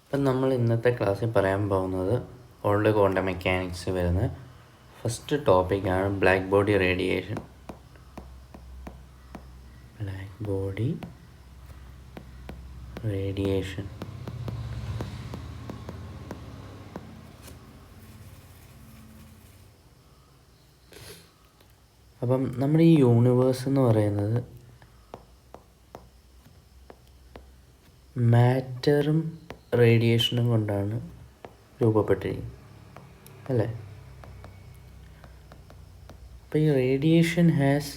അപ്പം നമ്മൾ ഇന്നത്തെ ക്ലാസ്സിൽ പറയാൻ പോകുന്നത് ഓൾഡ് ക്വാണ്ടം മെക്കാനിക്സ് വരുന്ന ഫസ്റ്റ് ടോപ്പിക്കാണ് black body radiation. Black body radiation. അപ്പം നമ്മുടെ ഈ യൂണിവേഴ്സ് എന്ന് പറയുന്നത് മാറ്ററും റേഡിയേഷനും കൊണ്ടാണ് രൂപപ്പെട്ടിരിക്കുന്നത്, അല്ലേ? അപ്പോൾ ഈ റേഡിയേഷൻ ഹാസ്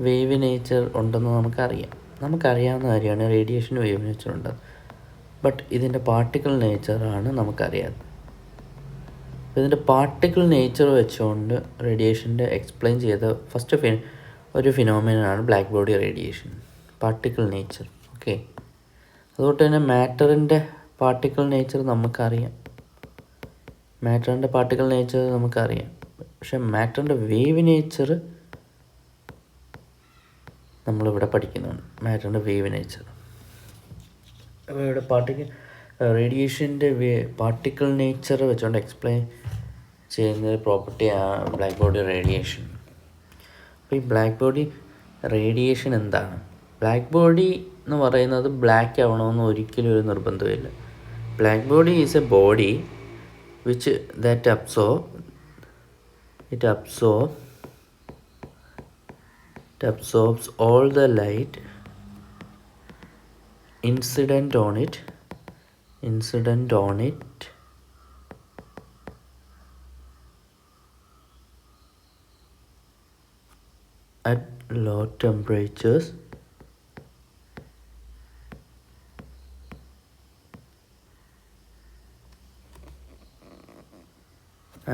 വേവ് നേച്ചർ ഉണ്ടെന്ന് നമുക്കറിയാവുന്ന കാര്യമാണ്. റേഡിയേഷന് വേവ് നേച്ചർ ഉണ്ട്, ബട്ട് ഇതിൻ്റെ പാർട്ടിക്കിൾ നേച്ചറാണ് നമുക്കറിയാത്തത്. അപ്പോൾ ഇതിൻ്റെ പാർട്ടിക്കിൾ നേച്ചർ വെച്ചുകൊണ്ട് റേഡിയേഷൻ്റെ എക്സ്പ്ലെയിൻ ചെയ്ത ഫസ്റ്റ് ഒരു ഫിനോമിനനാണ് black body radiation, particle nature. Okay, അതുകൊണ്ട് തന്നെ മാറ്ററിൻ്റെ പാർട്ടിക്കിൾ നേച്ചർ നമുക്കറിയാം, പക്ഷെ മാറ്ററിൻ്റെ വേവ് നേച്ചർ നമ്മളിവിടെ പഠിക്കുന്നുണ്ട്. മാറ്ററിൻ്റെ വേവ് നേച്ചർ. അപ്പോൾ ഇവിടെ റേഡിയേഷൻ്റെ പാർട്ടിക്കിൾ നേച്ചർ വെച്ചുകൊണ്ട് എക്സ്പ്ലെയിൻ ചെയ്യുന്ന പ്രോപ്പർട്ടിയാണ് ബ്ലാക്ക് ബോഡി റേഡിയേഷൻ. അപ്പോൾ ഈ ബ്ലാക്ക് ബോഡി റേഡിയേഷൻ എന്താണ്? ബ്ലാക്ക് ബോഡി എന്ന് പറയുന്നത് ബ്ലാക്ക് ആവണമെന്ന് ഒരിക്കലും ഒരു നിർബന്ധമില്ല. Black body is A body which that absorbs all the light incident on it at low temperatures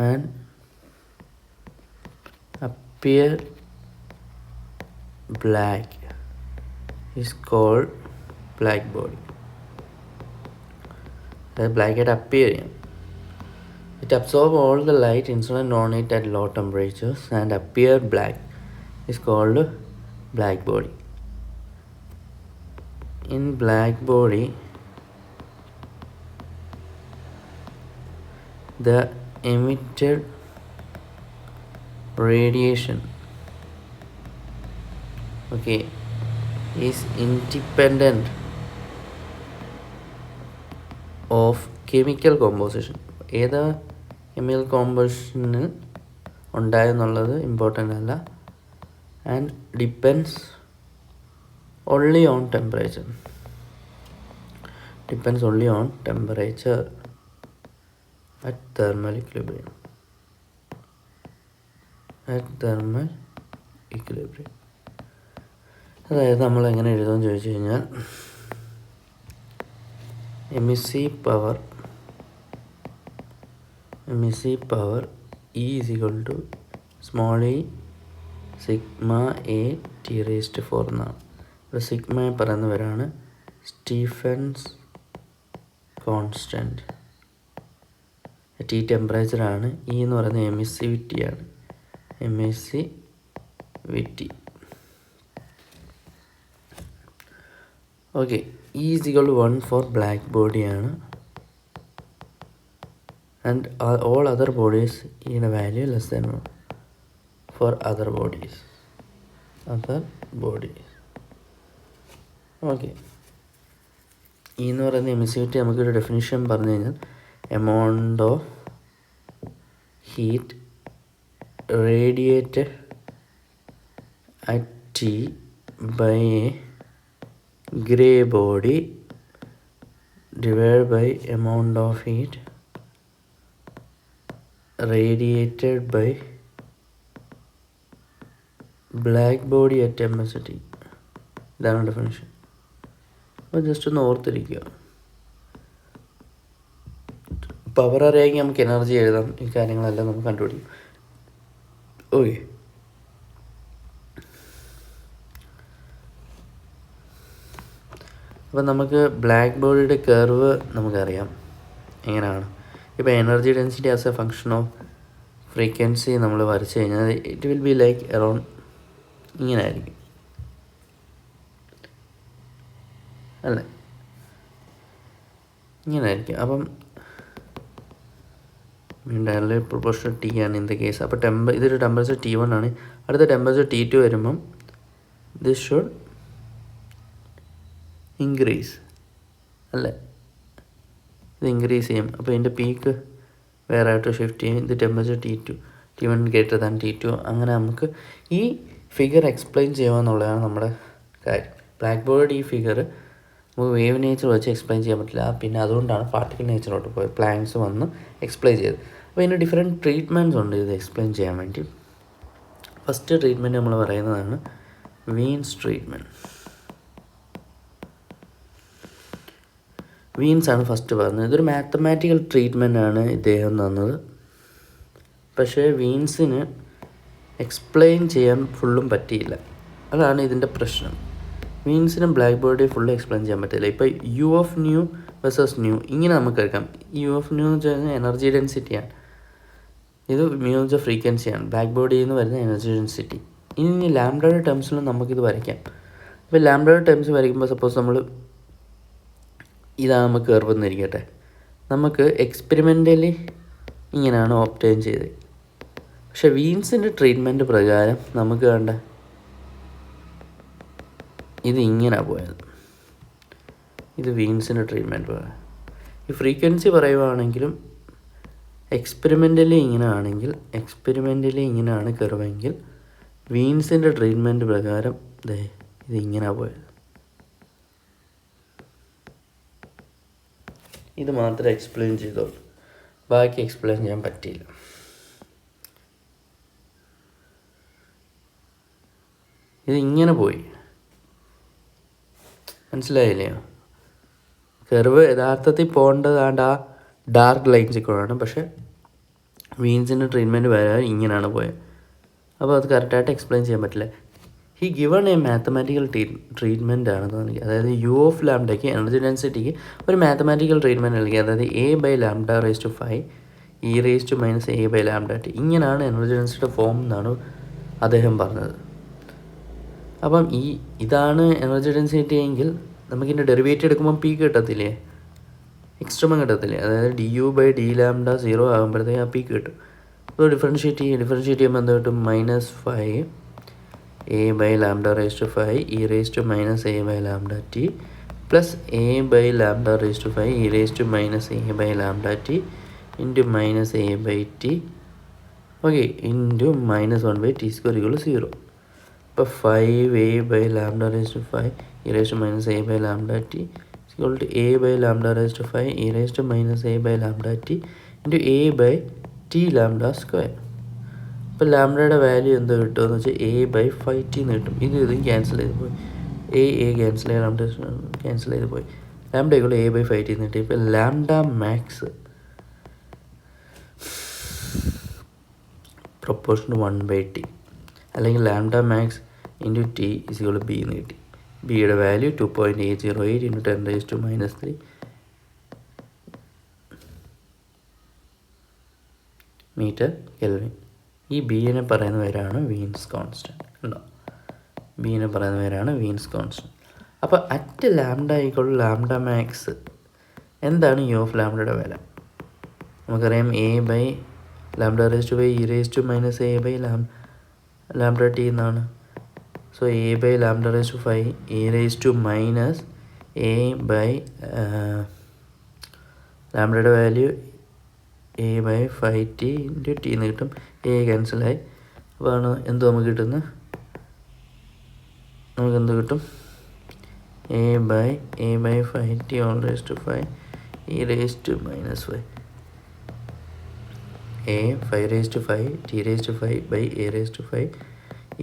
and appear black is called black body. The black at appearing. It absorbs all the light incident on it at low temperatures and appear black is called black body. In black body, the emitted radiation is independent of chemical composition. ഏത് chemical കോമ്പോസിഷന് ഉണ്ടായെന്നുള്ളത് important അല്ല, and depends only on temperature. At thermal equilibrium. അതായത് നമ്മൾ എങ്ങനെ എഴുതുമെന്ന് ചോദിച്ചു കഴിഞ്ഞാൽ, emissive power E is equal to small e sigma a t raised to 4 എന്നാണ്. ഇപ്പോൾ sigma പറയുന്നവരാണ് സ്റ്റീഫൻസ് കോൺസ്റ്റൻറ്റ്. T ടെമ്പറേച്ചറാണ്. E എന്ന് പറയുന്നത് എമിസിവിറ്റിയാണ്. Okay, E is equal to 1 for black ബോഡിയാണ്, ആൻഡ് all other bodies ഈയുടെ value less than 1 for other bodies. Okay, E എന്ന് പറയുന്ന എമിസിവിറ്റി നമുക്കൊരു ഡെഫിനിഷൻ പറഞ്ഞു കഴിഞ്ഞാൽ amount of heat radiated at T by a gray body divided by amount of heat radiated by black body at MST. ഇതാണ് definition. അപ്പോൾ just ഒന്ന് ഓർത്തിരിക്കുക. Power അറിയാമെങ്കിൽ നമുക്ക് എനർജി എഴുതാം, ഈ കാര്യങ്ങളെല്ലാം നമുക്ക് കണ്ടുപിടിക്കും. ഓക്കെ, അപ്പം നമുക്ക് ബ്ലാക്ക് ബോഡിയുടെ കർവ് നമുക്കറിയാം എങ്ങനെയാണ്. ഇപ്പോൾ energy density as A function of frequency നമ്മൾ വരച്ച് കഴിഞ്ഞാൽ it will be like around ഇങ്ങനെ ആയിരിക്കും, അല്ലേ? ഇങ്ങനെ ആയിരിക്കും. അപ്പം ഡയറക്ട്ലി പ്രൊപ്പോർഷണൽ ടി ആണ് ഇൻ ദ കേസ്. അപ്പോൾ ഇതൊരു ടെമ്പറേച്ചർ T1 ആണ്. അടുത്ത ടെമ്പറേച്ചർ T2 വരുമ്പം ദിസ് ഷുഡ് ഇൻക്രീസ് അല്ലേ, ഇത് ഇൻക്രീസ് ചെയ്യും. അപ്പോൾ ഇതിൻ്റെ പീക്ക് വേറെ ആയിട്ട് ഷിഫ്റ്റ് ചെയ്യും. ഇത് temperature T1 greater than T2. അങ്ങനെ നമുക്ക് ഈ ഫിഗർ എക്സ്പ്ലെയിൻ ചെയ്യുക എന്നുള്ളതാണ് നമ്മുടെ കാര്യം. ബ്ലാക്ക് ബോർഡ് ഈ ഫിഗർ നമുക്ക് വേവ് നേച്ചർ വെച്ച് എക്സ്പ്ലെയിൻ ചെയ്യാൻ പറ്റില്ല. പിന്നെ അതുകൊണ്ടാണ് പാർട്ടിക്കൽ നേച്ചറോട്ട് പോയത്, പ്ലാങ്ക്സ് വന്ന് എക്സ്പ്ലെയിൻ ചെയ്ത്. അപ്പോൾ ഇതിന് ഡിഫറെൻറ്റ് ട്രീറ്റ്മെൻറ്റ്സ് ഉണ്ട് ഇത് എക്സ്പ്ലെയിൻ ചെയ്യാൻ വേണ്ടി. ഫസ്റ്റ് ട്രീറ്റ്മെൻറ്റ് നമ്മൾ പറയുന്നതാണ് വീൻസ് ട്രീറ്റ്മെൻറ്റ്. വീൻസ് ആണ് ഫസ്റ്റ് പറഞ്ഞത്. ഇതൊരു മാത്തമാറ്റിക്കൽ ട്രീറ്റ്മെൻ്റ് ആണ് ഇദ്ദേഹം തന്നത്. പക്ഷേ വീൻസിന് എക്സ്പ്ലെയിൻ ചെയ്യാൻ ഫുള്ളും പറ്റിയില്ല. അതാണ് ഇതിൻ്റെ പ്രശ്നം. വീൻസിനും ബ്ലാക്ക് ബോർഡിൽ ഫുള്ള് എക്സ്പ്ലെയിൻ ചെയ്യാൻ പറ്റില്ല. ഇപ്പോൾ u of nu versus nu ഇങ്ങനെ നമുക്ക് എടുക്കാം. യു ഓഫ് ന്യൂ എന്ന് വെച്ച് കഴിഞ്ഞാൽ എനർജി ഡെൻസിറ്റിയാണ്, ഇത് മ്യൂ എന്ന് വെച്ചാൽ ഫ്രീക്വൻസിയാണ്, ബ്ലാക്ക് ബോഡിയിൽ നിന്ന് വരുന്ന എനർജി ഡെൻസിറ്റി. ഇനി ലാംഡയുടെ ടേംസിലും നമുക്കിത് വരയ്ക്കാം. ഇപ്പോൾ ലാംഡയുടെ ടേംസ് വരയ്ക്കുമ്പോൾ സപ്പോസ് നമ്മൾ ഇതാണ് നമുക്ക് കർവ് എന്നിരിക്കട്ടെ, നമുക്ക് എക്സ്പെരിമെൻ്റലി ഇങ്ങനെയാണ് ഒബ്റ്റെയിൻ ചെയ്തത്. പക്ഷേ വീൻസിൻ്റെ ട്രീറ്റ്മെൻറ്റ് പ്രകാരം നമുക്ക് വേണ്ട ഇത് ഇങ്ങനെയാണ് പോയത്. ഇത് വീൻസിൻ്റെ ട്രീറ്റ്മെൻറ്റ് പറയാം. ഈ ഫ്രീക്വൻസി പറയുവാണെങ്കിലും എക്സ്പെരിമെൻ്റലി ഇങ്ങനെയാണ് കർവെങ്കിൽ വീൻസിൻ്റെ ട്രീറ്റ്മെൻറ്റ് പ്രകാരം ഇത് ഇങ്ങനെയാണ് പോയത്. ഇത് മാത്രമേ എക്സ്പ്ലെയിൻ ചെയ്തോളൂ, ബാക്കി എക്സ്പ്ലെയിൻ ചെയ്യാൻ പറ്റിയില്ല. ഇത് ഇങ്ങനെ പോയി, മനസ്സിലായില്ലേ? കർവ് യഥാർത്ഥത്തിൽ പോകേണ്ടതാണ്ട് ആ ഡാർക്ക് ലൈൻസിൽ കൂടെയാണ്, പക്ഷേ വീൻസിൻ്റെ ട്രീറ്റ്മെൻറ്റ് വരാൻ ഇങ്ങനെയാണ് പോയത്. അപ്പോൾ അത് കറക്റ്റായിട്ട് എക്സ്പ്ലെയിൻ ചെയ്യാൻ പറ്റില്ല. He given A mathematical treatment ആണെന്ന് നൽകി. അതായത് യു ഓഫ് ലാംഡയ്ക്ക് എനർജി ഡെൻസിറ്റിക്ക് ഒരു മാത്തമാറ്റിക്കൽ ട്രീറ്റ്മെൻറ്റ് നൽകി. അതായത് A/λ⁵ e⁻⁴ ഇങ്ങനെയാണ് എനർജി ഡെൻസിറ്റിയുടെ ഫോം എന്നാണ് അദ്ദേഹം പറഞ്ഞത്. അപ്പം ഇതാണ് എനർജി ഡെൻസിറ്റി എങ്കിൽ നമുക്കിതിൻ്റെ ഡെറിവേറ്റീവ് എടുക്കുമ്പോൾ പീക്ക് കിട്ടത്തില്ലേ, എക്സ്ട്രീമം കിട്ടത്തില്ലേ? അതായത് du/dλ 0 ആകുമ്പോഴത്തേക്ക് ആ പീക്ക് കിട്ടും. അപ്പോൾ ഡിഫറൻഷ്യേറ്റ് ചെയ്യുമ്പോൾ എന്ത് കിട്ടും? -5 A/λ⁵ e⁻⁴ plus A/λ⁵ e⁻⁴ into -A/t okay into -1/t² = 0. അപ്പോൾ 5A/λ⁵ e⁻⁴ A/λ⁵ e⁻⁴ into A/T⁵². അപ്പോൾ ലാംഡയുടെ വാല്യൂ എന്ത് കിട്ടുമെന്ന് വെച്ചാൽ A/5t എന്ന് കിട്ടും. ഇതും ക്യാൻസൽ ചെയ്ത് പോയി, ക്യാൻസൽ ചെയ്ത് പോയി. ലാംഡ A/5t എന്ന് കിട്ടി. ഇപ്പോൾ ലാംഡ മാക്സ് പ്രൊപ്പോർഷൻ 1/t അല്ലെങ്കിൽ lambda max into T = B എന്ന് കിട്ടി. ബിയുടെ വാല്യൂ 2.808 × 10⁻³ മീറ്റർ കെൽവിൻ. ഈ ബിനെ പറയുന്ന പേരാണ് വീൻസ് കോൺസ്റ്റൻറ്റ്. ഉണ്ടോ? ബിനെ പറയുന്ന പേരാണ് വീൻസ് കോൺസ്റ്റൻറ്റ്. അപ്പോൾ അറ്റ് ലാംഡ ലാംഡ മാക്സ് എന്താണ് യു ഓഫ് ലാംഡയുടെ വില? നമുക്കറിയാം A/λ⁵ എന്നാണ്. സോ A/λ⁵ ലാംഡയുടെ വാല്യൂ A/5t × t എന്ന് കിട്ടും. ക്യാൻസലായി. അപ്പോൾ എന്ത് നമുക്ക് കിട്ടുന്നത്? നമുക്കെന്ത് കിട്ടും? A/5t⁵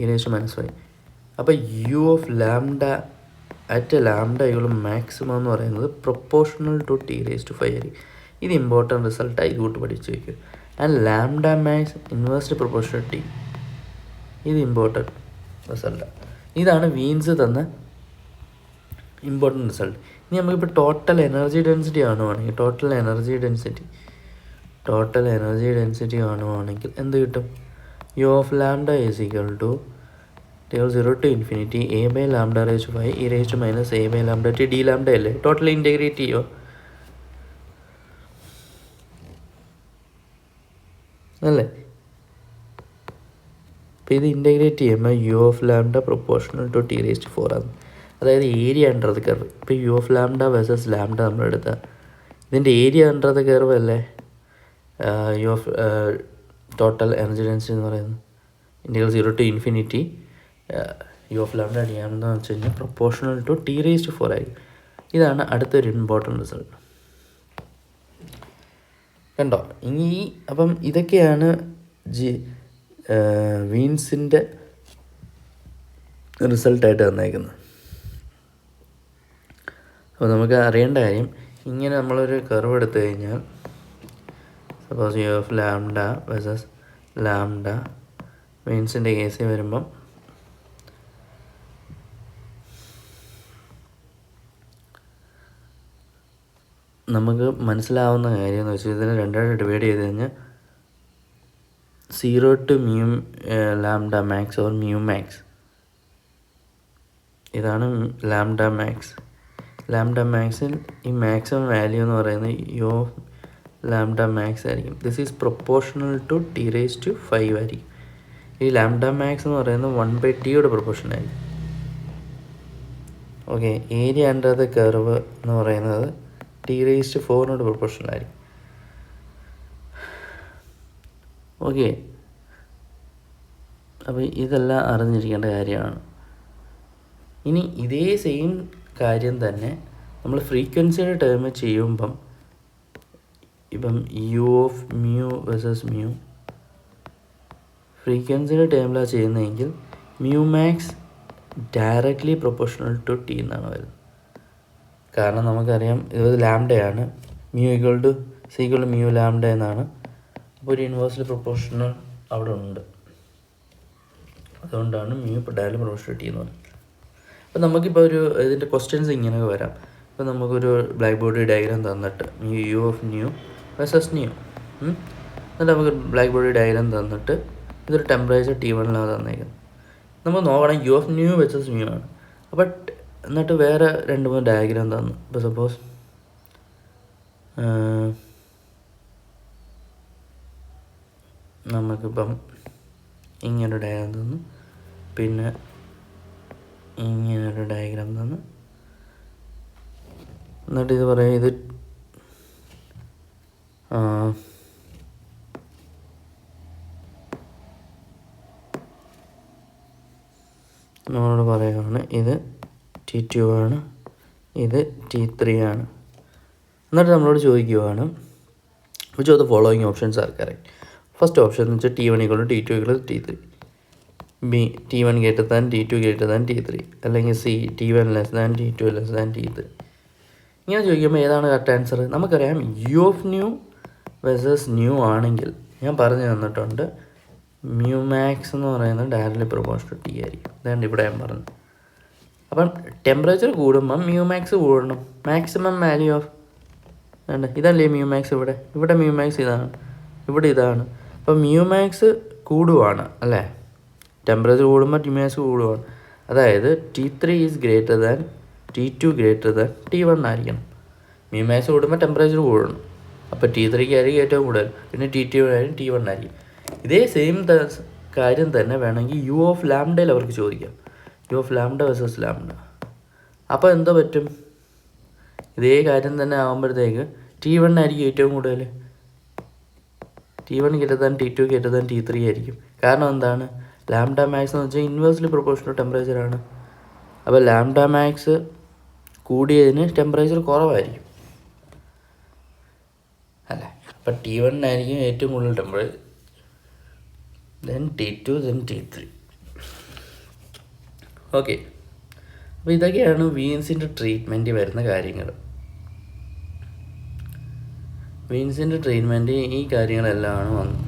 e⁻⁴ അപ്പോൾ u of lambda at lambda maximum എന്ന് പറയുന്നത് പ്രൊപ്പോർഷണൽ ടു T⁵ ആയിരിക്കും. ഇത് ഇമ്പോർട്ടൻറ്റ് റിസൾട്ടാണ്, ഇത് കൂട്ട് പഠിച്ച് വയ്ക്കുക. And lambda max inversely proportional T, ഇത് ഇമ്പോർട്ടൻറ്റ് റിസൾട്ടാണ്. ഇതാണ് വീൻസ് തന്ന ഇമ്പോർട്ടൻറ്റ് റിസൾട്ട്. ഇനി നമുക്കിപ്പോൾ ടോട്ടൽ എനർജി ഡെൻസിറ്റി കാണുവാണെങ്കിൽ ടോട്ടൽ എനർജി ഡെൻസിറ്റി കാണുവാണെങ്കിൽ എന്ത് കിട്ടും? U of lambda = 0 to ∞ A/λ⁵ e⁻⁴ dλ അല്ലേ? ടോട്ടൽ ഇൻറ്റഗ്രേറ്റ് ചെയ്യുമോ? അല്ലേ? അപ്പോൾ ഇത് ഇൻ്റഗ്രേറ്റ് ചെയ്യുമ്പോൾ u of lambda proportional to T raised 4 ആണ്. അതായത് ഏരിയ അണ്ടർ ദ കർവ്. ഇപ്പോൾ u of lambda versus lambda നമ്മളെടുത്താൽ ഇതിൻ്റെ ഏരിയ അണ്ടർ ദ കർവ് അല്ലേ u of total energy density എന്ന് പറയുന്നത്. Integral 0 to infinity u of lambda അടിയാണെന്ന് വെച്ച് കഴിഞ്ഞാൽ പ്രൊപ്പോർഷണൽ ടു ടി റേസ്റ്റ് 4 ആയിരിക്കും. ഇതാണ് അടുത്തൊരു ഇമ്പോർട്ടൻ്റ് റിസൾട്ട്. കണ്ടോ? ഇനി അപ്പം ഇതൊക്കെയാണ് വീൻസിൻ്റെ റിസൾട്ടായിട്ട് തന്നേക്കുന്നത്. അപ്പോൾ നമുക്ക് അറിയേണ്ട കാര്യം, ഇങ്ങനെ നമ്മളൊരു കർവ് എടുത്തു കഴിഞ്ഞാൽ suppose u of lambda versus lambda വീൻസിൻ്റെ കേസിൽ വരുമ്പം നമുക്ക് മനസ്സിലാവുന്ന കാര്യം എന്ന് വെച്ചാൽ ഇതിനെ രണ്ടായിട്ട് ഡിവൈഡ് ചെയ്ത് കഴിഞ്ഞാൽ 0 to mu lambda max or mu max. ഇതാണ് ലാംഡ മാക്സ്. ലാംഡ മാക്സിൽ ഈ മാക്സിമം വാല്യൂ എന്ന് പറയുന്നത് യു ഓഫ് ലാംഡ മാക്സ് ആയിരിക്കും. This is proportional to T raise to 5 ആയിരിക്കും. ഈ ലാംഡ മാക്സ് എന്ന് പറയുന്നത് 1/t പ്രൊപ്പോർഷൻ ആയിരിക്കും. Okay, area under the curve എന്ന് പറയുന്നത് ടി റേസ് ടു 4 പ്രൊപ്പോർഷൻ ആയിരിക്കും. ഓക്കെ, അപ്പോൾ ഇതെല്ലാം അറിഞ്ഞിരിക്കേണ്ട കാര്യമാണ്. ഇനി ഇതേ സെയിം കാര്യം തന്നെ നമ്മൾ ഫ്രീക്വൻസിയുടെ ടേം ചെയ്യുമ്പം ഇപ്പം u of mu versus mu ഫ്രീക്വൻസിയുടെ ടേമിലാണ് ചെയ്യുന്നതെങ്കിൽ mu max directly proportional to T എന്നാണ് വരുന്നത്. കാരണം നമുക്കറിയാം ഇത് ലാംഡയാണ്, mu equal to mu lambda എന്നാണ്. അപ്പോൾ ഒരു ഇൻവേഴ്സ്ലി പ്രൊപ്പോർഷണൽ അവിടെ ഉണ്ട്. അതുകൊണ്ടാണ് മ്യൂ ഡയറക്റ്റ്ലി പ്രൊപ്പോർഷണൽ ടി എന്ന് പറയുന്നത്. അപ്പോൾ നമുക്കിപ്പോൾ ഒരു ഇതിൻ്റെ ക്വസ്റ്റ്യൻസ് ഇങ്ങനെയൊക്കെ വരാം. ഇപ്പോൾ നമുക്കൊരു ബ്ലാക്ക് ബോഡി ഡയഗ്രാം തന്നിട്ട് u of nu versus nu, എന്നിട്ട് നമുക്ക് ബ്ലാക്ക് ബോഡി ഡയഗ്രാം തന്നിട്ട് ഇതൊരു ടെമ്പറേച്ചർ T1 തന്നേക്കുന്നത്. നമുക്ക് നോക്കണം u of nu versus nu ആണ്. അപ്പോൾ എന്നിട്ട് വേറെ 2-3 ഡയഗ്രാം തന്നു. ഇപ്പോൾ സപ്പോസ് നമുക്കിപ്പം ഇങ്ങനൊരു ഡയഗ്രാം തന്നു, പിന്നെ ഇങ്ങനൊരു ഡയഗ്രാം തന്നു, എന്നിട്ട് ഇത് പറയാം ഇത് നമ്മളോട് പറയുകയാണ് ഇത് T2 ആണ്, ഇത് T3 ആണ്. എന്നിട്ട് നമ്മളോട് ചോദിക്കുകയാണ് which of the following options are correct. First option എന്ന് വെച്ചാൽ T1 = T2 = T3, B T1 greater than T2 greater than T3, അല്ലെങ്കിൽ C T1 less than T2 less than T3. ഇങ്ങനെ ചോദിക്കുമ്പോൾ ഏതാണ് കറക്റ്റ് ആൻസർ? നമുക്കറിയാം u of nu versus nu ആണെങ്കിൽ ഞാൻ പറഞ്ഞു തന്നിട്ടുണ്ട് മ്യൂ മാക്സ് എന്ന് പറയുന്നത് ഡയറക്റ്റ്ലി പ്രൊപ്പോർഷണൽ ടി ആയിരിക്കും. ഇതാണ് ഇവിടെ ഞാൻ പറഞ്ഞത്. അപ്പം ടെമ്പറേച്ചർ കൂടുമ്പം മ്യൂ മാക്സ് കൂടണം. മാക്സിമം വാല്യൂ ഓഫ് ഇതല്ലേ മ്യൂ മാക്സ്. ഇവിടെ മ്യൂ മാക്സ് ഇതാണ്, ഇവിടെ ഇതാണ്. അപ്പം മ്യൂ മാക്സ് കൂടുവാണ് അല്ലേ, ടെമ്പറേച്ചർ കൂടുമ്പോൾ മ്യൂ മാക്സ് കൂടുവാണ്. അതായത് T3 is greater than T2 greater than T1 ആയിരിക്കണം. മ്യൂ മാക്സ് കൂടുമ്പോൾ ടെമ്പറേച്ചർ കൂടണം. അപ്പോൾ T3 ആയിരിക്കും ഏറ്റവും കൂടുതൽ, പിന്നെ T2 ആയിരിക്കും, T1 ആയിരിക്കും. ഇതേ സെയിം കാര്യം തന്നെ വേണമെങ്കിൽ യു ഓഫ് ലാംഡയിൽ അവർക്ക് ചോദിക്കാം, u of lambda versus lambda. അപ്പോൾ എന്തോ പറ്റും, ഇതേ കാര്യം തന്നെ ആകുമ്പോഴത്തേക്ക് T1 ആയിരിക്കും ഏറ്റവും കൂടുതൽ, T1 greater than T2 greater than T3 ആയിരിക്കും. കാരണം എന്താണ്, ലാംഡ മാക്സ് എന്ന് വെച്ചാൽ ഇൻവേഴ്സ്ലി പ്രൊപ്പോർഷണൽ ടെമ്പറേച്ചറാണ്. അപ്പോൾ ലാംഡ മാക്സ് കൂടിയതിന് ടെമ്പറേച്ചർ കുറവായിരിക്കും അല്ലേ. അപ്പം T1 ആയിരിക്കും ഏറ്റവും കൂടുതൽ temperature, then T2, then T3. Okay, അപ്പോൾ ഇതൊക്കെയാണ് വീൻസിൻ്റെ ട്രീറ്റ്മെൻറ്റ് വരുന്ന കാര്യങ്ങൾ. വീൻസിൻ്റെ ട്രീറ്റ്മെൻറ്റ് ഈ കാര്യങ്ങളെല്ലാമാണ് വന്നത്.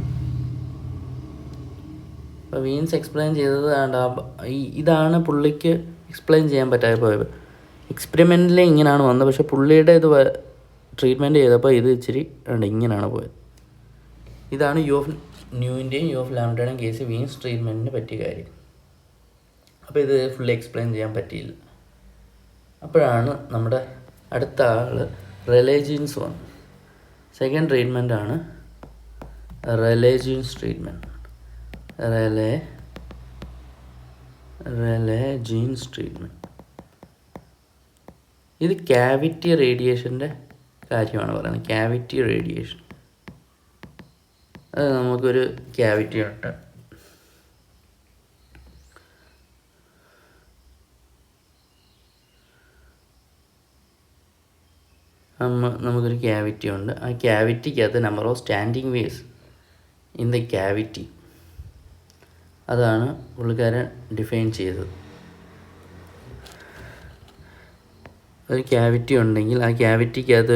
അപ്പോൾ വീൻസ് എക്സ്പ്ലെയിൻ ചെയ്തത് ഇതാണ് പുള്ളിക്ക് എക്സ്പ്ലെയിൻ ചെയ്യാൻ പറ്റാതെ പോയത്. എക്സ്പെരിമെൻറ്റിൽ ഇങ്ങനെയാണ് വന്നത്, പക്ഷേ പുള്ളിയുടെ ഇത് ട്രീറ്റ്മെൻറ്റ് ചെയ്തപ്പോൾ ഇത് ഇച്ചിരി ഇങ്ങനെയാണ് പോയത്. ഇതാണ് യു ഓഫ് ന്യൂവിൻ്റെയും യു ഓഫ് ലാംഡയുടെയും കേസ് വീൻസ് ട്രീറ്റ്മെൻറ്റിന് പറ്റിയ കാര്യം. അപ്പോൾ ഇത് ഫുള്ളി എക്സ്പ്ലെയിൻ ചെയ്യാൻ പറ്റിയില്ല. അപ്പോഴാണ് നമ്മുടെ അടുത്ത ആൾ റെലെ ജീൻസ് വന്നു. സെക്കൻഡ് ട്രീറ്റ്മെൻറ്റാണ് Rayleigh Jeans treatment. Rayleigh Jeans treatment. ഇത് ക്യാവിറ്റി റേഡിയേഷൻ്റെ കാര്യമാണ് പറയുന്നത്. Cavity radiation. അത് നമുക്കൊരു ക്യാവിറ്റി ഉണ്ട്. നമുക്കൊരു ക്യാവിറ്റി ഉണ്ട്. ആ ക്യാവിറ്റിക്കകത്ത് number of standing waves in the cavity, അതാണ് പുള്ളിക്കാരൻ ഡിഫൈൻ ചെയ്തത്. ഒരു ക്യാവിറ്റി ഉണ്ടെങ്കിൽ ആ ക്യാവിറ്റിക്കകത്ത്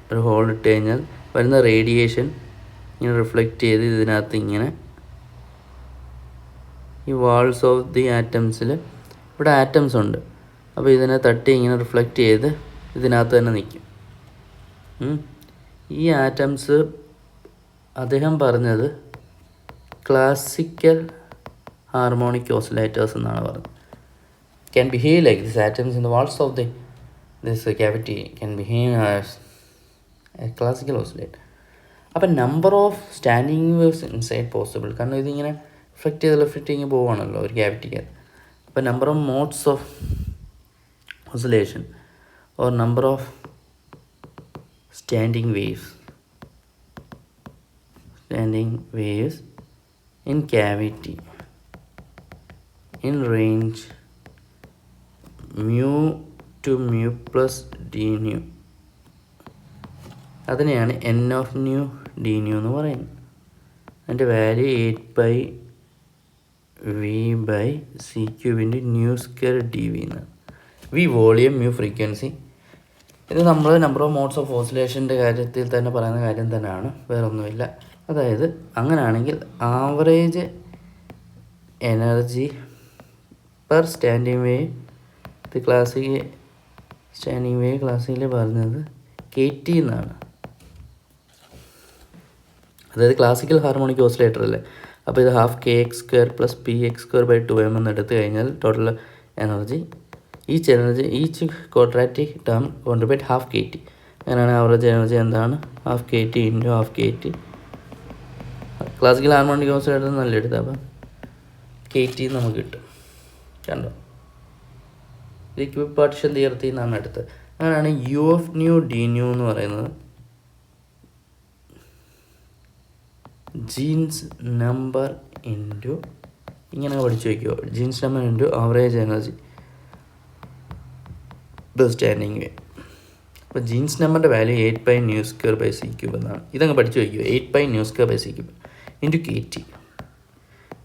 ഒരു ഹോൾ ഇട്ട് കഴിഞ്ഞാൽ വരുന്ന റേഡിയേഷൻ ഇങ്ങനെ റിഫ്ലക്റ്റ് ചെയ്ത് ഇതിനകത്ത് ഇങ്ങനെ ഈ വാൾസ് ഓഫ് ദി ആറ്റംസിൽ ഇവിടെ ആറ്റംസ് ഉണ്ട്. അപ്പോൾ ഇതിനെ തട്ടി ഇങ്ങനെ റിഫ്ലക്റ്റ് ചെയ്ത് ഇതിനകത്ത് തന്നെ നിൽക്കും. ഈ ആറ്റംസ് അദ്ദേഹം പറഞ്ഞത് ക്ലാസിക്കൽ ഹാർമോണിക് ഓസിലേറ്റേഴ്സ് എന്നാണ് പറഞ്ഞത്. Can behave like this atoms in the walls of this cavity can behave as a classical oscillator. അപ്പോൾ number of standing waves inside possible, കാരണം ഇതിങ്ങനെ റിഫ്ലക്റ്റ് ചെയ്ത് പോവുകയാണല്ലോ ഒരു ക്യാവിറ്റിക്കകത്ത്. അപ്പോൾ number of modes of oscillation or number of standing waves in cavity in range mu to mu plus d nu, അതിനെയാണ് n of nu d nu എന്ന് പറയുന്നത്. അതിൻ്റെ value 8π/v/c³ nu square dv എന്നാണ്. v volume, mu frequency. ഇത് നമ്മൾ number of modes of ഓസിലേഷൻ്റെ കാര്യത്തിൽ തന്നെ പറയുന്ന കാര്യം തന്നെയാണ്, വേറൊന്നുമില്ല. അതായത് അങ്ങനെയാണെങ്കിൽ average energy per standing wave standing wave ക്ലാസ്സിൽ പറഞ്ഞത് KT എന്നാണ്. അതായത് ക്ലാസിക്കൽ ഹാർമോണിക് ഓസിലേറ്റർ അല്ലേ. അപ്പോൾ ഇത് ½ kx² + px²/2m എന്ന് എടുത്തു കഴിഞ്ഞാൽ total energy each quadratic term contribute ½ kT. അങ്ങനെയാണ് ആവറേജ് എനർജി എന്താണ്? ½ kT × ½ kT. Classical harmonic oscillator നല്ല എടുത്തത്, അപ്പം KT നമുക്ക് കിട്ടും. കണ്ടോ, ഇക്വിപാർട്ടിഷൻ തിയറത്തിൽ നിന്നാണ് എടുത്തത്. അങ്ങനെയാണ് u of nu d nu എന്ന് പറയുന്നത് ജീൻസ് നമ്പർ ഇൻറ്റു, ഇങ്ങനെ പഠിച്ചു വയ്ക്കുമോ, Jeans number into average energy per standing wave. അപ്പോൾ ജീൻസ് നമ്പറിൻ്റെ വാല്യൂ 8π nu² എന്നാണ്. ഇതങ്ങ് പഠിച്ചു വയ്ക്കുമോ, 8π nu² ഇൻറ്റു KT.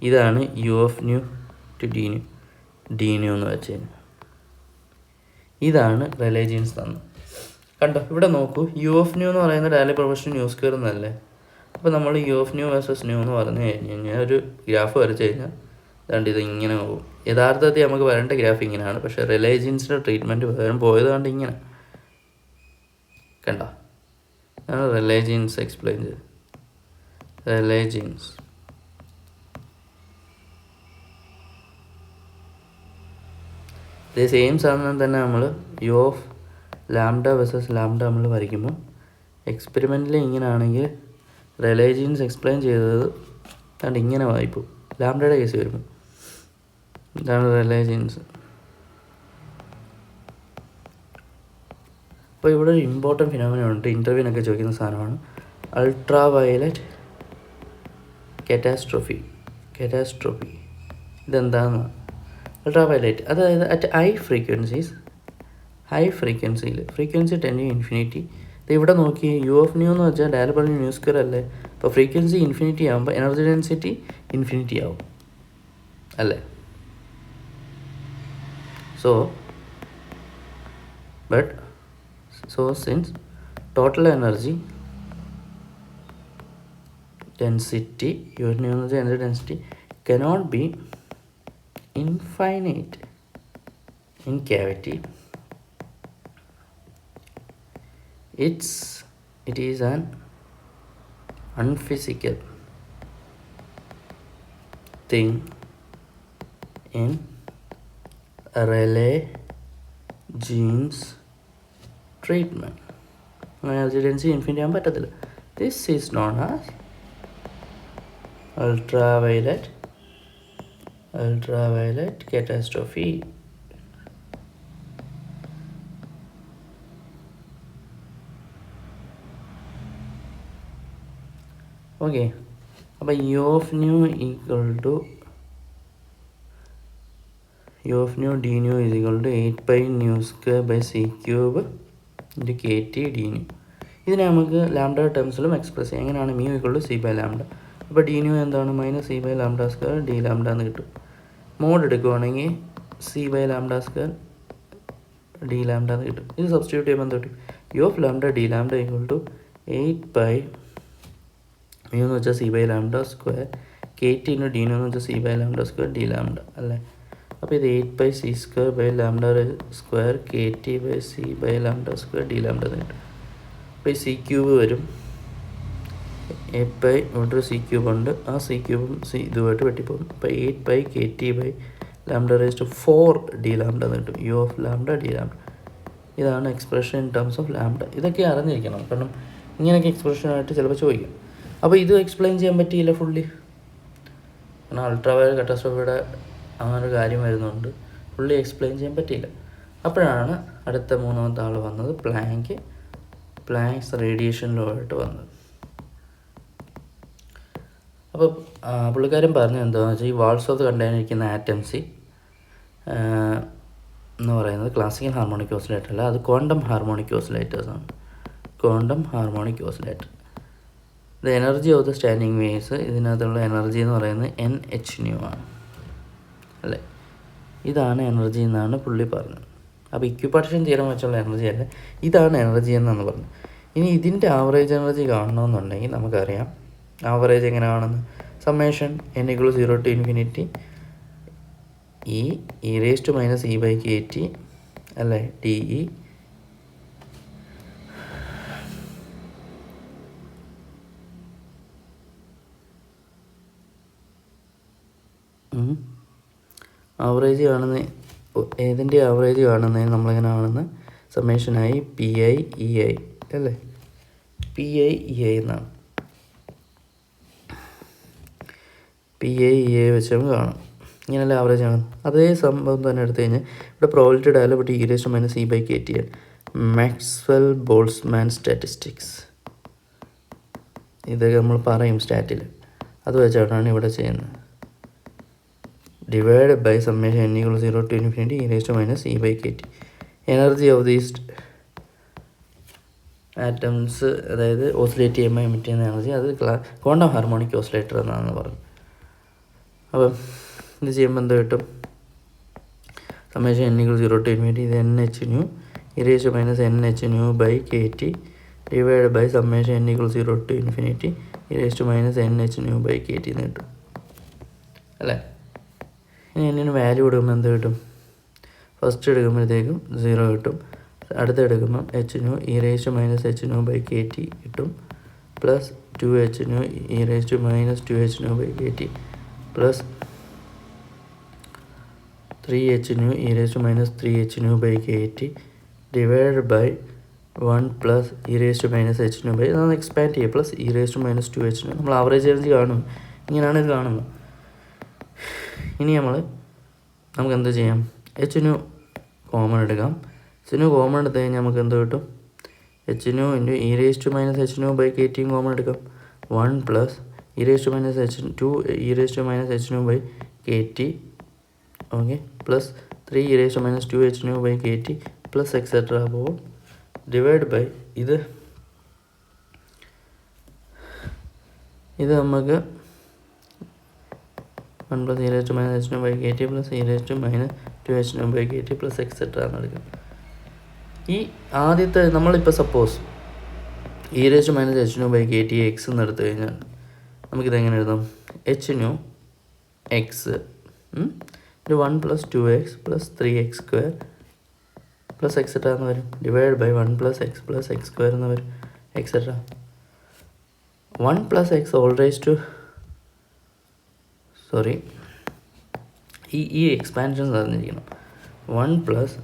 ഇതാണ് u of nu to d nu എന്ന് വെച്ച് കഴിഞ്ഞാൽ. ഇതാണ് റെയ്ലേ ജീൻസ് തന്നത്. കണ്ടോ, ഇവിടെ നോക്കൂ, u of nu എന്ന് പറയുന്നത് ഡയലി പ്രൊപ്പോർഷൻ nu² എന്നല്ലേ. അപ്പോൾ നമ്മൾ u of nu versus nu എന്ന് പറഞ്ഞു കഴിഞ്ഞാൽ ഒരു ഗ്രാഫ് വരച്ച് കഴിഞ്ഞാൽ അതുകൊണ്ട് ഇത് ഇങ്ങനെ പോകും. യഥാർത്ഥത്തിൽ നമുക്ക് വരേണ്ട ഗ്രാഫ് ഇങ്ങനെയാണ്, പക്ഷേ റെയ്ലേ ജീൻസിൻ്റെ ട്രീറ്റ്മെൻറ്റ് പകരം പോയത് കൊണ്ട് ഇങ്ങനെ. കണ്ടോ, ആണ് റെയ്ലേ ജീൻസ് എക്സ്പ്ലെയിൻ ചെയ്ത്. റെയ്ലേ ജീൻസ് ഇതേ സെയിം സാധനം തന്നെ നമ്മൾ u of lambda versus lambda നമ്മൾ വരയ്ക്കുമ്പോൾ എക്സ്പെരിമെൻറ്റിൽ ഇങ്ങനെ ആണെങ്കിൽ റെയ്ലേ ജീൻസ് എക്സ്പ്ലെയിൻ ചെയ്തത് അതുകൊണ്ട് ഇങ്ങനെ വായിപ്പോൾ ലാംഡയുടെ കേസ് വരുമ്പോൾ. ഇതാണ് റെയ്ലേ ജീൻസ്. അപ്പോൾ ഇവിടെ ഒരു ഇമ്പോർട്ടൻറ്റ് ഫിനോമിന ഉണ്ട്, ഇൻ്റർവ്യൂവിനൊക്കെ ചോദിക്കുന്ന സാധനമാണ് അൾട്രാ വയലറ്റ് കാറ്റാസ്ട്രോഫി. ഇതെന്താണെന്ന് അൾട്രാ വയലറ്റ്, അതായത് അറ്റ് ഹൈ ഫ്രീക്വൻസിയിൽ ഫ്രീക്വൻസി ടെൻഡിങ് ഇൻഫിനിറ്റി. ഇവിടെ നോക്കി u of nu എന്ന് വെച്ചാൽ ഡയൽ പറഞ്ഞ nu² അല്ലേ. അപ്പോൾ ഫ്രീക്വൻസി ഇൻഫിനിറ്റി ആകുമ്പോൾ എനർജി ഡെൻസിറ്റി ഇൻഫിനിറ്റി ആവും അല്ലേ. So since total energy density, u of nu എന്ന് വെച്ചാൽ energy density cannot be infinite in cavity, it is an unphysical thing in Rayleigh Jeans treatment. Energy density infinity ആകാൻ പറ്റത്തില്ല. This is known as ultraviolet catastrophe. Okay, അപ്പോൾ u of nu equal to d nu is equal to 8 pi nu square by c cube into kt d nu. ഇതിനെ നമുക്ക് lambda ടേംസിലും express ചെയ്യാം. എങ്ങനെയാണ് mu equal to c by lambda. അപ്പോൾ d nu എന്താണ് minus c by lambda square d lambda എന്ന് കിട്ടും. Mode എടുക്കുവാണെങ്കിൽ c by lambda square d lambda എന്ന് കിട്ടും. ഇത് സബ്സ്റ്റിറ്റ്യൂട്ട് ചെയ്യുമ്പോൾ എന്ത് കിട്ടും? u of lambda d lambda equal to 8 pi mu എന്ന് വെച്ചാൽ c by lambda square kt into d nu എന്ന് വെച്ചാൽ c by lambda square d lambda അല്ലേ. അപ്പോൾ ഇത് 8 pi c square by lambda square kt by c by lambda square d lambda എന്ന് കിട്ടും. അപ്പോൾ ഈ c ക്യൂബ് വരും, 8 pi ഇവിടെ ഒരു c ക്യൂബ് ഉണ്ട്, ആ c ക്യൂബും c ഇതുമായിട്ട് വെട്ടിപ്പോകും. അപ്പോൾ 8 pi kt by lambda raised to 4 d lambda എന്ന് കിട്ടും. u of lambda d lambda. ഇതാണ് expression in terms of lambda. ഇതൊക്കെ അറിഞ്ഞിരിക്കണം, കാരണം ഇങ്ങനെയൊക്കെ എക്സ്പ്രഷനായിട്ട് ചിലപ്പോൾ ചോദിക്കും. അപ്പോൾ ഇത് എക്സ്പ്ലെയിൻ ചെയ്യാൻ പറ്റിയില്ല ഫുള്ളി, കാരണം അൾട്രാവയലറ്റ് കാറ്റാസ്ട്രോഫിയുടെ അങ്ങനൊരു കാര്യം വരുന്നുണ്ട്, ഫുള്ളി എക്സ്പ്ലെയിൻ ചെയ്യാൻ പറ്റിയില്ല. അപ്പോഴാണ് അടുത്ത മൂന്നാമത്തെ ആൾ വന്നത്, പ്ലാങ്ക്സ് റേഡിയേഷൻ ലോ ആയിട്ട് വന്നത്. അപ്പോൾ പുള്ളിക്കാരൻ പറഞ്ഞത് എന്താണെന്ന് വെച്ചാൽ ഈ വാൾസ് ഓഫ് കണ്ടെയ്നറിരിക്കുന്ന ആറ്റംസ് എന്ന് പറയുന്നത് ക്ലാസിക്കൽ ഹാർമോണിക് ഓസിലേറ്റർ അല്ല, അത് ക്വാണ്ടം ഹാർമോണിക് ഓസിലേറ്റേഴ്സാണ്. Quantum harmonic oscillator. The energy of the standing waves, ഇതിനകത്തുള്ള എനർജി എന്ന് പറയുന്നത് NH nu ആണ് അല്ലേ. ഇതാണ് എനർജി എന്നാണ് പുള്ളി പറഞ്ഞത്. അപ്പോൾ ഇക്വിപാർട്ടിഷൻ തിയറം വെച്ചുള്ള എനർജി അല്ല, ഇതാണ് എനർജി എന്നാണ് പറഞ്ഞത്. ഇനി ഇതിൻ്റെ ആവറേജ് എനർജി കാണണമെന്നുണ്ടെങ്കിൽ നമുക്കറിയാം ആവറേജ് എങ്ങനെയാണെന്ന്. Summation n=0 to infinity e raised to minus e by kt അല്ലേ de ആവറേജ് കാണുന്ന ഏതിൻ്റെ ആവറേജ് കാണുന്നതിന് നമ്മളിങ്ങനെ കാണുന്ന സമ്മേഷനായി PI/EI അല്ലേ, PI/EI എന്നാണ്. PI/EI വെച്ച് നമുക്ക് കാണാം. ഇങ്ങനെയല്ല ആവറേജ് ആണ്. അതേ സംഭവം തന്നെ എടുത്തു കഴിഞ്ഞാൽ ഇവിടെ പ്രോബിലിറ്റി ഡയലബിലിറ്റി e - e/kt ആണ്. മാക്സ്വെൽ ബോൾട്സ്മാൻ സ്റ്റാറ്റിസ്റ്റിക്സ് ഇതൊക്കെ നമ്മൾ പറയും സ്റ്റാറ്റിൽ, അത് വെച്ചിട്ടാണ് ഇവിടെ ചെയ്യുന്നത്. Divide by summation n=0 to infinity e e/kt. Energy of these atoms, അതായത് ഓസിലേറ്റ് ചെയ്യുമ്പോൾ എമിറ്റ് ചെയ്യുന്ന എനർജി, അത് ക്വാണ്ടം ഹാർമോണിക് ഓസിലേറ്റർ എന്നാണ് പറഞ്ഞത്. അപ്പം ഇത് ചെയ്യുമ്പോൾ എന്ത് കിട്ടും? സമ്മേഷൻ n=0 to infinity ഇത് NH nu e NH nu/kt divide by summation n=0 to infinity e NH nu/kt എന്ന് കിട്ടും അല്ലേ. ഇനി എന്നിന് വാല്യൂ എടുക്കുമ്പോൾ എന്ത് കിട്ടും? ഫസ്റ്റ് എടുക്കുമ്പോഴത്തേക്കും 0 കിട്ടും, അടുത്ത് എടുക്കുമ്പം h nu e H nu/kt കിട്ടും, plus 2h nu e -2h nu/kt plus 3h nu e -3h nu/kt divide by 1 plus e -h nu ഇതാണ് എക്സ്പാൻഡ് ചെയ്യുക, പ്ലസ് e -2h nu. നമ്മൾ ആവറേജ് എനർജി കാണും, ഇങ്ങനെയാണ് ഇത് കാണുന്നത്. ഇനി നമുക്ക് എന്ത് ചെയ്യാം? h nu കോമൺ എടുക്കാം. h nu കോമൺ എടുത്തു കഴിഞ്ഞാൽ നമുക്ക് എന്ത് കിട്ടും? h nu into e -h nu/kt common എടുക്കാം. 1 plus e -h nu/kt okay, plus 3 e -2h nu/kt plus etcetera പോകും ഡിവൈഡ് ബൈ ഇത് നമുക്ക് 1 plus e -h nu/kt plus e -2h nu/kt plus etcetera എന്നെടുക്കാം. ഈ ആദ്യത്തെ നമ്മളിപ്പോൾ suppose e -h nu/kt x എന്ന് എടുത്തു കഴിഞ്ഞാൽ നമുക്കിതെങ്ങനെ എഴുതാം? h nu x 1 plus 2x plus 3x² plus et cetera എന്ന് വരും divide by 1 plus x plus x² എന്ന് വരും et cetera. 1 plus x whole raise to ഈ എക്സ്പാൻഷൻസ് അറിഞ്ഞിരിക്കണം. 1 plus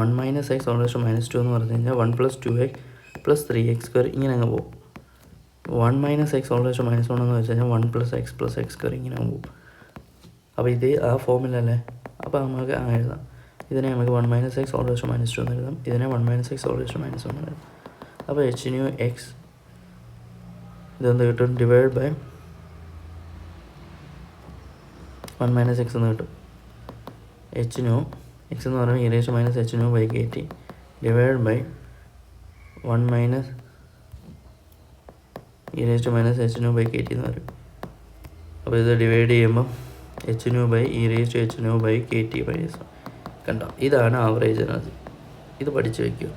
1 minus x whole raise to -2 എന്ന് പറഞ്ഞു കഴിഞ്ഞാൽ 1 പ്ലസ് 2x പ്ലസ് 3x² ഇങ്ങനെ അങ്ങ് പോകും. 1 minus x whole raise to -1 എന്ന് വെച്ച് കഴിഞ്ഞാൽ 1 + x + x² ഇങ്ങനെ പോകും. അപ്പോൾ ഇത് ആ ഫോമിലല്ലേ, അപ്പോൾ നമുക്ക് അങ്ങനെ എഴുതാം. ഇതിനെ നമുക്ക് 1 minus x whole raise to -2 എന്ന് എഴുതാം. ഇതിനെ 1 minus x whole raise to -1 എന്ന് എഴുതാം. അപ്പോൾ h nu x ഇതെന്ത് കിട്ടും, ഡിവൈഡ് ബൈ 1 മൈനസ് എക്സ് എന്ന് കിട്ടും. h nu x എന്ന് പറയുമ്പോൾ e−h nu / kt divide by 1 minus e−h nu / kt എന്ന് വരും. അപ്പോൾ ഇത് ഡിവൈഡ് ചെയ്യുമ്പോൾ h nu / e−h nu / kt -1 കണ്ടോ. ഇതാണ് ആവറേജ് എനർജി. ഇത് പഠിച്ചു വയ്ക്കുക.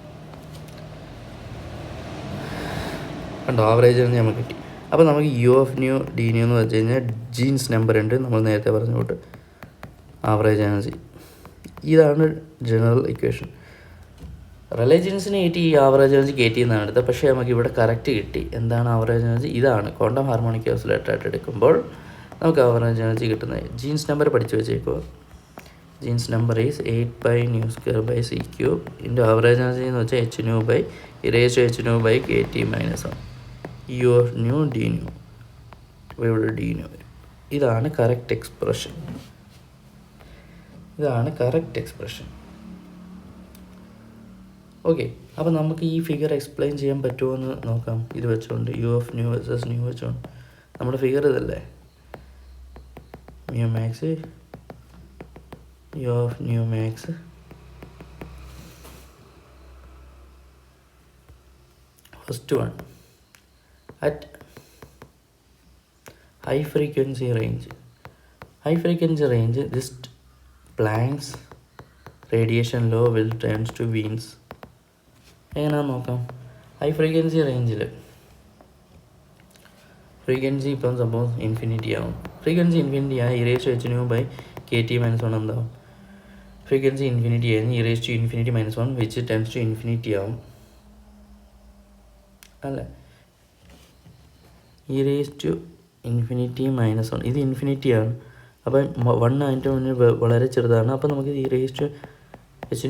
കണ്ടോ, ആവറേജ് എനർജി നമുക്ക് കിട്ടി. അപ്പോൾ നമുക്ക് u(nu) d(nu) എന്ന് വെച്ച് കഴിഞ്ഞാൽ ജീൻസ് നമ്പർ ഉണ്ട്, നമ്മൾ നേരത്തെ പറഞ്ഞു തൊട്ട് ആവറേജ് എനർജി. ഇതാണ് ജനറൽ ഇക്വേഷൻ. റിലേ ജീൻസിന് കിട്ടി ഈ ആവറേജ് എനർജി കെ ടി എന്നാണ് എടുത്തത്. പക്ഷേ നമുക്ക് ഇവിടെ കറക്റ്റ് കിട്ടി. എന്താണ് ആവറേജ് എനർജി? ഇതാണ്. ക്വാണ്ടം ഹാർമോണിക് ഓസിലേറ്ററായിട്ട് എടുക്കുമ്പോൾ നമുക്ക് ആവറേജ് എനർജി കിട്ടുന്നത്. ജീൻസ് നമ്പർ പഠിച്ചു വെച്ചേക്കുക. Jeans number is 8π(nu²/c³ into average energy എന്ന് വെച്ചാൽ h nu / e−h nu / kt -1 u(nu) d(nu). ഇവിടെ d(nu) വരും. ഇതാണ് കറക്റ്റ് എക്സ്പ്രഷൻ. ഓക്കെ, അപ്പോൾ നമുക്ക് ഈ ഫിഗർ എക്സ്പ്ലെയിൻ ചെയ്യാൻ പറ്റുമോ എന്ന് നോക്കാം. ഇത് വെച്ചുകൊണ്ട് u(nu) വേഴ്സസ് ന്യൂ വെച്ചുകൊണ്ട് നമ്മുടെ ഫിഗർ ഇതല്ലേ, mu max u(nu max) first one at high frequency range. This Planck's radiation law will turns to Wien's. എങ്ങനെയാണെന്ന് നോക്കാം. ഹൈ ഫ്രീക്വൻസി റേഞ്ചിൽ ഫ്രീക്വൻസി ഇപ്പം സംഭവം ഇൻഫിനിറ്റി ആവും. ഫ്രീക്വൻസി ഇൻഫിനിറ്റി ആയി e−h nu / kt -1 എന്താവും? ഫ്രീക്വൻസി ഇൻഫിനിറ്റി ആയിരുന്നു e∞ which tends to infinity ആവും അല്ലേ. e∞ -1 ഇത് ഇൻഫിനിറ്റിയാണ്. അപ്പം 1 അതിൻ്റെ മുന്നിൽ വളരെ ചെറുതാണ്. അപ്പോൾ നമുക്ക് e∞h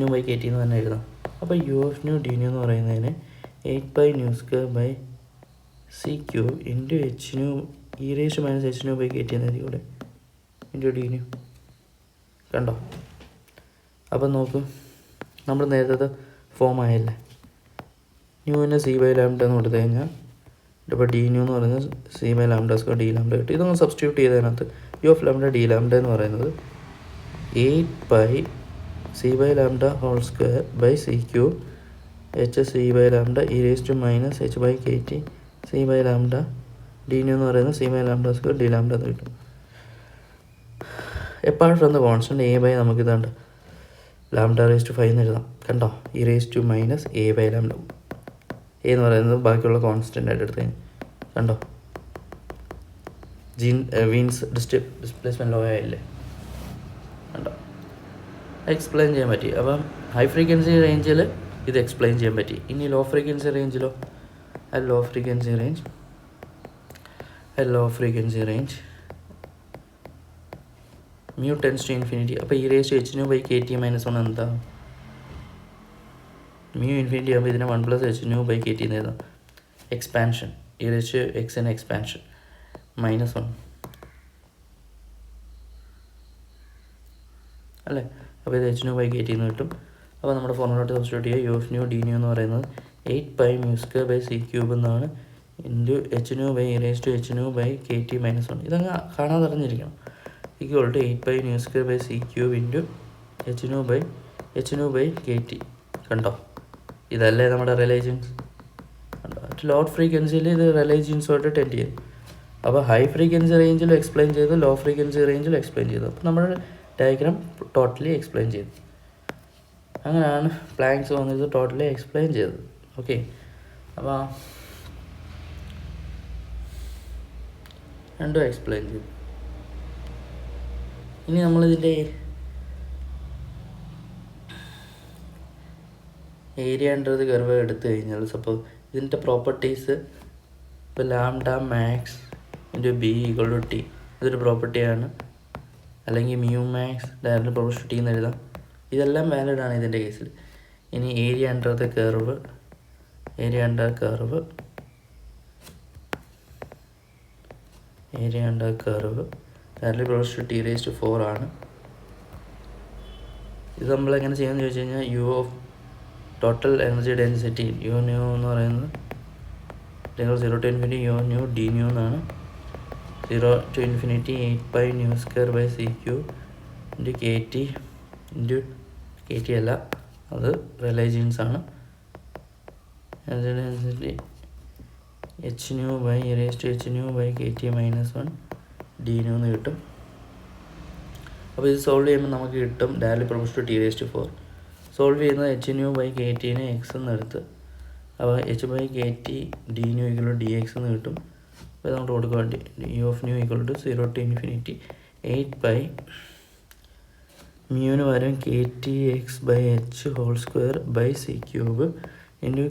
nu / kt എന്ന് തന്നെ എഴുതാം. അപ്പോൾ u(nu d(nu) എന്ന് പറയുന്നതിന് 8π(nu²/c³ into h nu e∞h nu / kt എന്ന് എഴുതിക്കൂടെ, ഇൻറ്റു d(nu). കണ്ടോ. അപ്പം നോക്കൂ, നമ്മൾ നേരത്തെ ഫോം ആയല്ലേ. ന്യൂവിനെ c/λ എന്ന് കൊടുത്തു കഴിഞ്ഞാൽ ഇപ്പോൾ d(nu) എന്ന് പറയുന്നത് c/λ² d(λ) കിട്ടും. ഇതൊന്ന് സബ്സ്റ്റിറ്റ്യൂട്ട് ചെയ്തതിനകത്ത് u(λ d(λ) എന്ന് പറയുന്നത് 8π c/λ² h c/λ e∞h/kt c/λ d(nu) എന്ന് പറയുന്നത് c/λ² d(λ) എന്ന് കിട്ടും. Apart from the constant a/, നമുക്കിതുണ്ട് λ⁵ എന്ന് എഴുതാം. കണ്ടോ, e∞ a/λ. a എന്ന് പറയുന്നത് ബാക്കിയുള്ള കോൺസ്റ്റൻ്റ് ആയിട്ട് എടുത്ത് കഴിഞ്ഞാൽ കണ്ടോ, വീൻസ് ഡിസ്പ്ലേസ്മെൻറ്റ് ലോ ആയില്ലേ. കണ്ടോ, എക്സ്പ്ലെയിൻ ചെയ്യാൻ പറ്റി. അപ്പം ഹൈ ഫ്രീക്വൻസി റേഞ്ചിൽ ഇത് എക്സ്പ്ലെയിൻ ചെയ്യാൻ പറ്റി. ഇനി ലോ ഫ്രീക്വൻസി റേഞ്ചിലോ, low frequency range mu tends to infinity. അപ്പോൾ e∞h nu / kt -1 എന്താ? mu ഇൻഫിനിറ്റി ആകുമ്പോൾ ഇതിനെ 1 + h nu / kt എന്ന് എഴുതാം. എക്സ്പാൻഷൻ e∞x എക്സ്പാൻഷൻ -1 അല്ലേ. അപ്പോൾ ഇത് h nu / kt എന്ന് കിട്ടും. അപ്പോൾ നമ്മുടെ ഫോർമുല സബ്സ്റ്റിറ്റ്യൂട്ട് ചെയ്യുക. u(nu d(nu) എന്ന് പറയുന്നത് 8π(mu²/c³ എന്നാണ് into h nu / e∞h nu / kt -1. ഇതങ്ങ് കാണാതെ അറിഞ്ഞിരിക്കണം. Equal to 8π(mu²/c³ into h nu / kt. കണ്ടോ, ഇതല്ലേ നമ്മുടെ റിലേ ജീൻസ്. കണ്ടോ, ലോ ഫ്രീക്വൻസിയിൽ ഇത് റിലേ ജീൻസുമായിട്ട് ടെൻഡ് ചെയ്തു. അപ്പോൾ ഹൈ ഫ്രീക്വൻസി റേഞ്ചിലും എക്സ്പ്ലെയിൻ ചെയ്തു, ലോ ഫ്രീക്വൻസി റേഞ്ചിലും എക്സ്പ്ലെയിൻ ചെയ്തു. അപ്പോൾ നമ്മുടെ ഡയഗ്രാം ടോട്ടലി എക്സ്പ്ലെയിൻ ചെയ്തു. അങ്ങനെയാണ് പ്ലാങ്ക്സ് വന്നത് ടോട്ടലി എക്സ്പ്ലെയിൻ ചെയ്തത്. ഓക്കെ, അപ്പോൾ രണ്ടും എക്സ്പ്ലെയിൻ ചെയ്തു. ഇനി നമ്മളിതിൻ്റെ ഏരിയ അണ്ടർ ദി കർവ് എടുത്തു കഴിഞ്ഞാൽ സപ്പോസ് ഇതിൻ്റെ പ്രോപ്പർട്ടീസ് ഇപ്പോൾ λ max ഇൻറ്റു b = t ഇതൊരു പ്രോപ്പർട്ടിയാണ്. അല്ലെങ്കിൽ mu max direct proportion t എന്ന് എഴുതാം. ഇതെല്ലാം വാലിഡ് ആണ് ഇതിൻ്റെ കേസിൽ. ഇനി ഏരിയ അണ്ടർ കർവ് ഏരിയ ഉണ്ട് curve directly proportional to T⁴ ആണ്. ഇത് നമ്മളെങ്ങനെ ചെയ്യാമെന്ന് ചോദിച്ചു കഴിഞ്ഞാൽ u of total energy density u nu എന്ന് പറയുന്നത് 0 to ∞ u nu d nu എന്നാണ്. 0 to ∞ 8π²/CQ into KT into KT അല്ല, അത് റിലേജൻസ് ആണ്. എനർജി ഡെൻസിറ്റി h⁻ℎ⁻KT -1 d എന്ന് കിട്ടും. അപ്പോൾ ഇത് സോൾവ് ചെയ്യുമ്പോൾ നമുക്ക് കിട്ടും directly proportional to T⁴. Solve ചെയ്യുന്നത് h⁻/KT-നെ x എന്നെടുത്ത്, അപ്പോൾ h/KT d⁻dx എന്ന് കിട്ടും. അപ്പോൾ നമുക്ക് കൊടുക്കുക u of nu = 0 to ∞ 8π മ്യൂവിന് പകരം KTx/h² ഇൻറ്റു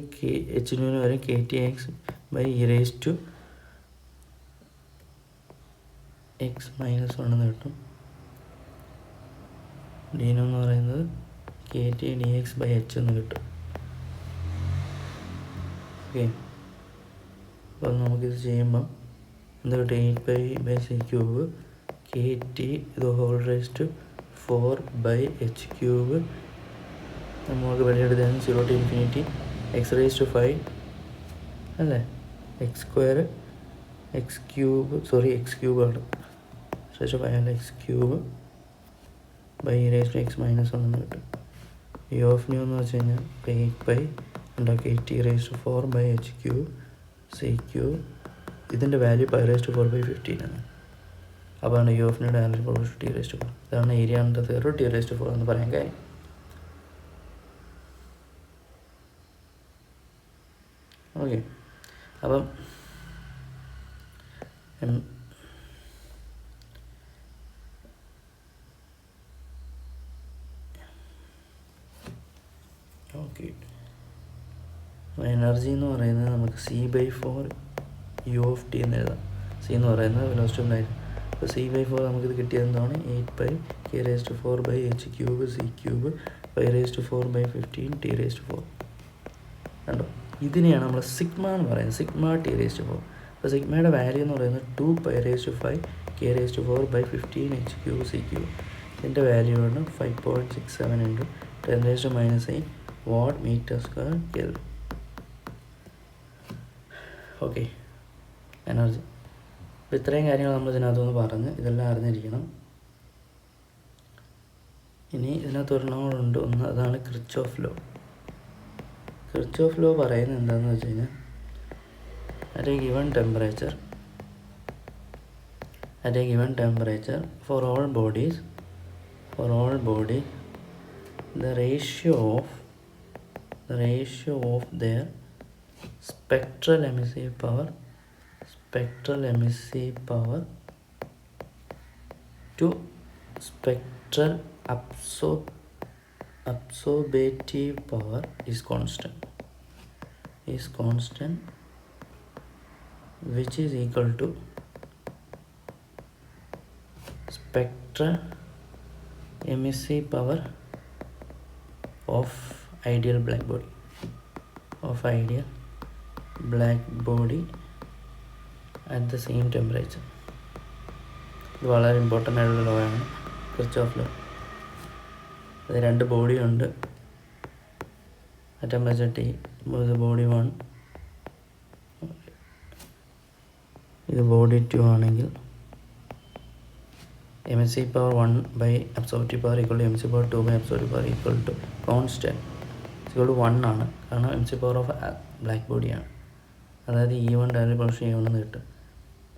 h⁻ന് പകരം KTx/e⁻x എന്ന് കിട്ടും. d എന്ന് പറയുന്നത് KT/dx/h എന്ന് കിട്ടും. ഓക്കെ, അപ്പോൾ നമുക്കിത് ചെയ്യുമ്പം എന്ത് കിട്ടും? 8π/c³ KT (4/h³) നമുക്ക് വെളിയെടുത്താൽ 0 to ∞ x⁵ അല്ലേ, x² x³ ആണ് x⁵ അല്ല x³ e⁻x എന്ന് കിട്ടും. u of nu എന്ന് വെച്ച് കഴിഞ്ഞാൽ 8π KT⁴/h³(CQ). ഇതിൻ്റെ വാല്യൂ π⁴/15 ആണ്. അപ്പോൾ u of nu directly proportional to T⁴. ഇതാണ് ഏരിയ അണ്ടർ കർവ് T⁴ എന്ന് പറയാൻ കാര്യം. ഓക്കെ, അപ്പം ഓക്കെ, എനർജി എന്ന് പറയുന്നത് നമുക്ക് c/4 u of t എന്ന് എഴുതാം. c എന്ന് പറയുന്നത് വെലോസിറ്റി ഓഫ് ലൈറ്റ്. അപ്പോൾ c/4 നമുക്കിത് കിട്ടിയത് എന്താണ്? 8π K⁴/h³ (c³) π⁴/15 T⁴. ഇതിനെയാണ് നമ്മൾ സിഗ്മ എന്ന് പറയുന്നത്, സിഗ്മ T⁴. അപ്പോൾ സിഗ്മയുടെ വാല്യൂ എന്ന് പറയുന്നത് 2π/5 K⁴/15 h³ ഇതിൻ്റെ വാല്യൂ ആണ് 5.67 × 10⁻⁻8 watt meter square kelvin. Okay, energy. അപ്പോൾ ഇത്രയും കാര്യങ്ങൾ നമ്മൾ ഇതിനകത്തുനിന്ന് പറഞ്ഞ് ഇതെല്ലാം അറിഞ്ഞിരിക്കണം. ഇനി ഇതിനകത്ത് ഒരെണ്ണമുണ്ട്, അതാണ് കിർച്ചോഫ് ലോ. കിർച്ചോഫ് ലോ പറയുന്നത് എന്താണെന്ന് വെച്ച് കഴിഞ്ഞാൽ at a given temperature for all bodies the ratio of their spectral emissive power to spectral absorptive power is constant, which is equal to spectral emissive power of ideal black body at the same temperature. ഇത് വളരെ important ആയിട്ടുള്ള law ആണ്, Kirchhoff law. അത് രണ്ട് body ഉണ്ട്, temperature T. ഇത് body 1, ഇത് body 2 ആണെങ്കിൽ emissive power 1/absorptive power = emissive power 2/absorptive power = constant =1 ആണ്. കാരണം emissive power ഓഫ് ബ്ലാക്ക് ബോഡിയാണ്, അതായത് E1 ഡയറക്ട്ലി പ്രൊപ്പോർഷണൽ E1 എന്ന് കിട്ടും.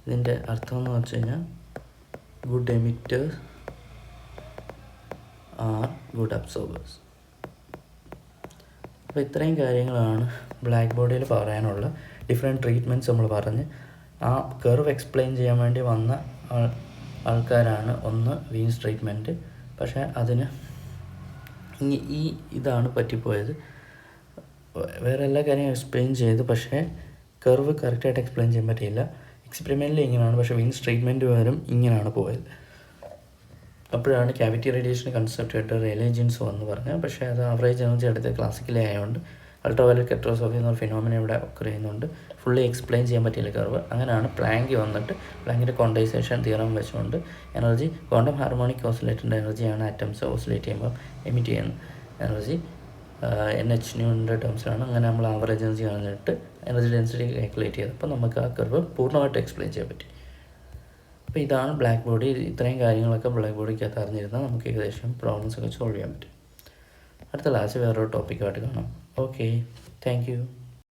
ഇതിൻ്റെ അർത്ഥം എന്ന് വെച്ച് കഴിഞ്ഞാൽ good emitters are good absorbers. അപ്പോൾ ഇത്രയും കാര്യങ്ങളാണ് ബ്ലാക്ക് ബോഡിയിൽ പറയാനുള്ള ഡിഫറെൻറ്റ് ട്രീറ്റ്മെൻറ്റ്സ് നമ്മൾ പറഞ്ഞ്. ആ കർവ് എക്സ്പ്ലെയിൻ ചെയ്യാൻ വേണ്ടി വന്ന ആൾക്കാരാണ് ഒന്ന് വീൻസ് ട്രീറ്റ്മെൻറ്റ്. പക്ഷേ അതിന് ഇതാണ് പറ്റിപ്പോയത്. വേറെ എല്ലാ കാര്യവും എക്സ്പ്ലെയിൻ ചെയ്തു, പക്ഷേ കർവ് കറക്റ്റായിട്ട് എക്സ്പ്ലെയിൻ ചെയ്യാൻ പറ്റിയില്ല. എക്സ്പെരിമെൻറ്റിൽ ഇങ്ങനെയാണ്, പക്ഷേ വീൻസ് ട്രീറ്റ്മെൻറ്റ് വരും ഇങ്ങനെയാണ് പോയത്. അപ്പോഴാണ് ക്യാവിറ്റി റേഡിയേഷൻ കൺസെപ്റ്റ് ആയിട്ട് റിലേജൻസ് വന്ന് പറഞ്ഞത്. പക്ഷേ അത് ആവറേജ് എനർജി അടുത്ത ക്ലാസിക്കലി ആയതുകൊണ്ട് അൾട്രാവയലറ്റ് സ്പെക്ട്രോസ്കോപ്പി എന്നൊരു ഫിനോമിന ഇവിടെ ഒക്കർ ചെയ്യുന്നുണ്ട്. ഫുള്ളി എക്സ്പ്ലെയിൻ ചെയ്യാൻ പറ്റിയില്ല കർവ്. അങ്ങനെയാണ് പ്ലാങ്ക് വന്നിട്ട് പ്ലാങ്കിൻ്റെ ക്വാണ്ടൈസേഷൻ തിയറം വെച്ചുകൊണ്ട് എനർജി ക്വാണ്ടം ഹാർമോണിക് ഓസിലേറ്ററിൻ്റെ എനർജിയാണ് ആറ്റംസ് ഓസിലേറ്റ് ചെയ്യുമ്പോൾ എമിറ്റ് ചെയ്യുന്ന എനർജി NH ടേംസിലാണ്. അങ്ങനെ നമ്മൾ ആവറേജ് എനർജി കളഞ്ഞിട്ട് എനർജി ഡെൻസിറ്റി കാൽക്കുലേറ്റ് ചെയ്ത് അപ്പോൾ നമുക്ക് ആ കർവ് പൂർണ്ണമായിട്ട് എക്സ്പ്ലെയിൻ ചെയ്യാൻ പറ്റി. അപ്പോൾ ഇതാണ് ബ്ലാക്ക് ബോഡി. ഇത്രയും കാര്യങ്ങളൊക്കെ ബ്ലാക്ക് ബോഡിക്കകത്ത് അറിഞ്ഞിരുന്നാൽ നമുക്ക് ഏകദേശം പ്രോബ്ലംസ് ഒക്കെ സോൾവ് ചെയ്യാൻ പറ്റും. അടുത്ത ക്ലാസ് വേറൊരു ടോപ്പിക്കായിട്ട് കാണാം. Okay, thank you.